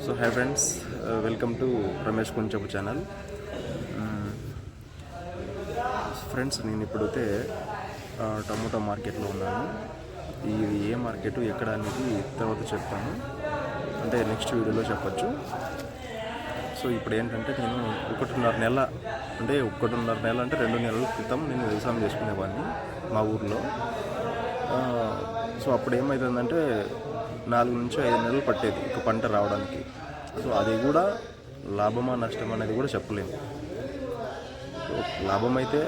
So hi friends, welcome to Ramesh Konchepu channel. Friends, నేను ఇప్పుడైతే tomato మార్కెట్లో ఉన్నాను. ఇది ఏ మార్కెట్ ఎక్కడ అనేది తర్వాత చెప్తాను, అంటే నెక్స్ట్ వీడియోలో చెప్పచ్చు. సో ఇప్పుడు ఏంటంటే నేను ఒకటిన్నర నెల అంటే 2 నెలల క్రితం నేను వ్యవసాయం చేసుకునేవాడిని మా ఊర్లో. సో అప్పుడు ఏమవుతుందంటే 4 నుంచి 5 నెలలు పట్టేది ఒక పంట రావడానికి. సో అది కూడా లాభమా నష్టం అనేది కూడా చెప్పలేము. లాభం అయితే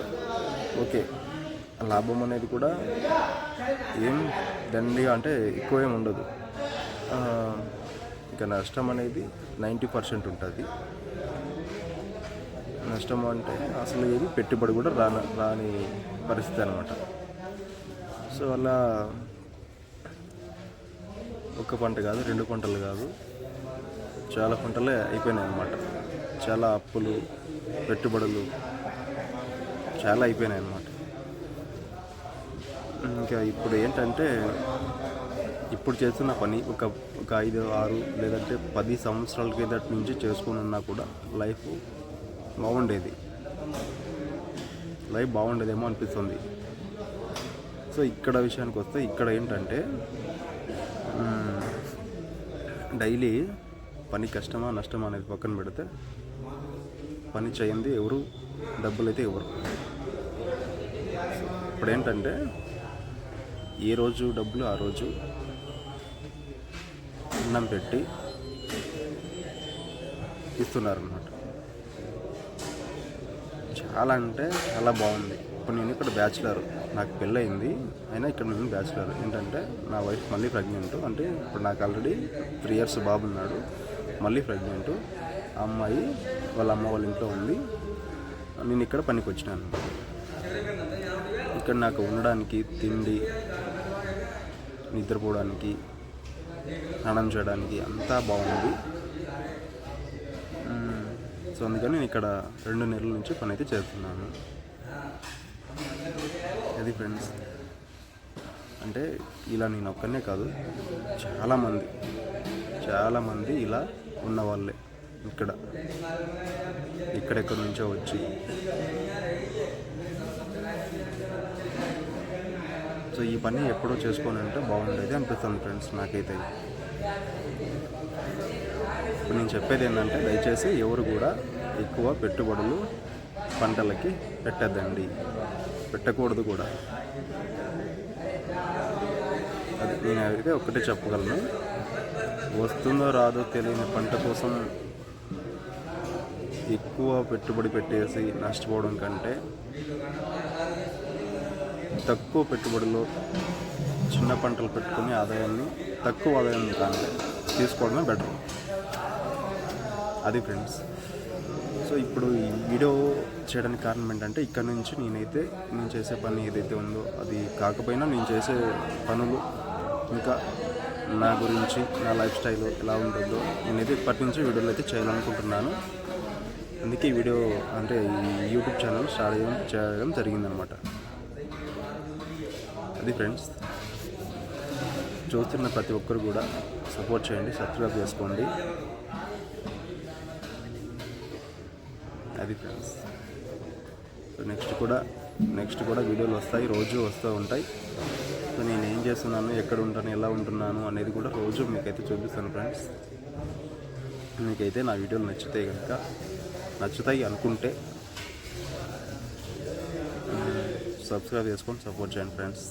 ఓకే, లాభం అనేది కూడా ఏం దండిగా అంటే ఎక్కువ ఏమి ఉండదు. ఇక నష్టం అనేది 90% ఉంటుంది. నష్టం అంటే అసలు ఏది పెట్టుబడి కూడా రాని పరిస్థితి అనమాట. సో అలా ఒక పంట కాదు, 2 పంటలు కాదు, చాలా పంటలే అయిపోయినాయి అన్నమాట. చాలా అప్పులు, పెట్టుబడులు చాలా అయిపోయినాయి అన్నమాట. ఇంకా ఇప్పుడు ఏంటంటే ఇప్పుడు చేస్తున్న పని ఒక 5, 6 లేదంటే 10 సంవత్సరాల కిందటి నుంచి చేసుకుని ఉన్నా కూడా లైఫ్ బాగుండేదేమో అనిపిస్తుంది. సో ఇక్కడ విషయానికి వస్తే ఇక్కడ ఏంటంటే డైలీ పని కష్టమా నష్టమా అనేది పక్కన పెడితే పని చేయండి ఎవరు డబ్బులు అయితే ఎవరు. ఇప్పుడు ఏంటంటే ఏ రోజు డబ్బులు ఆ రోజు అన్నం పెట్టి ఇస్తున్నారన్నమాట. చాలా అంటే చాలా బాగుంది. ఇప్పుడు నేను ఇక్కడ బ్యాచిలర్, నాకు పెళ్ళయింది, అయినా ఇక్కడ నేను బ్యాచిలర్. ఏంటంటే నా వైఫ్ మళ్ళీ ప్రెగ్నెంట్. అంటే ఇప్పుడు నాకు ఆల్రెడీ 3 years బాబు ఉన్నాడు, మళ్ళీ ప్రెగ్నెంట్. ఆ అమ్మాయి వాళ్ళ అమ్మ వాళ్ళ ఇంట్లో ఉంది. నేను ఇక్కడ పనికి వచ్చినాను. ఇక్కడ నాకు ఉండడానికి, తిండి, నిద్రపోవడానికి, స్నానం చేయడానికి అంతా బాగుంది. సో అందుకని నేను ఇక్కడ 2 నెలల నుంచి పని అయితే చేస్తున్నాను. అది ఫ్రెండ్స్, అంటే ఇలా నేను ఒక్కనే కాదు, చాలామంది ఇలా ఉన్నవాళ్ళే ఇక్కడెక్కడి నుంచో వచ్చి. సో ఈ పని ఎప్పుడో చేసుకొని అంటే బాగుండేది అనిపిస్తుంది ఫ్రెండ్స్ నాకైతే. ఇప్పుడు నేను చెప్పేది ఏంటంటే దయచేసి ఎవరు కూడా ఎక్కువ పెట్టుబడులు పంటలకి పెట్టకూడదు కూడా. అది నేనైతే ఒక్కటే చెప్పగలను. వస్తుందో రాదో తెలియని పంట కోసం ఎక్కువ పెట్టుబడి పెట్టేసి నష్టపోవడం కంటే తక్కువ పెట్టుబడిలో చిన్న పంటలు పెట్టుకుని తక్కువ ఆదాయం కానీ తీసుకోవడమే బెటర్. అది ఫ్రెండ్స్. సో ఇప్పుడు ఈ వీడియో చేయడానికి కారణం ఏంటంటే ఇక్కడ నుంచి నేను చేసే పని ఏదైతే ఉందో అది కాకపోయినా నేను చేసే పనులు, ఇంకా నా గురించి, నా లైఫ్ స్టైల్ ఎలా ఉంటుందో నేనైతే ఇప్పటి నుంచి వీడియోలు అయితే చేయాలనుకుంటున్నాను. అందుకే ఈ వీడియో అంటే ఈ యూట్యూబ్ ఛానల్ స్టార్ట్ చేయడం జరిగిందనమాట. అది ఫ్రెండ్స్. చూస్తున్న ప్రతి ఒక్కరు కూడా సపోర్ట్ చేయండి, సబ్స్క్రైబ్ చేసుకోండి. అది ఫ్రెండ్స్. నెక్స్ట్ కూడా వీడియోలు వస్తాయి, రోజు వస్తూ ఉంటాయి. సో నేను ఏం చేస్తున్నాను, ఎక్కడ ఉంటాను, ఎలా ఉంటున్నాను అనేది కూడా రోజు మీకైతే చూపిస్తాను ఫ్రెండ్స్. మీకైతే నా వీడియోలు నచ్చుతాయి అనుకుంటే సబ్స్క్రైబ్ చేసుకొని సపోర్ట్ చేయండి ఫ్రెండ్స్.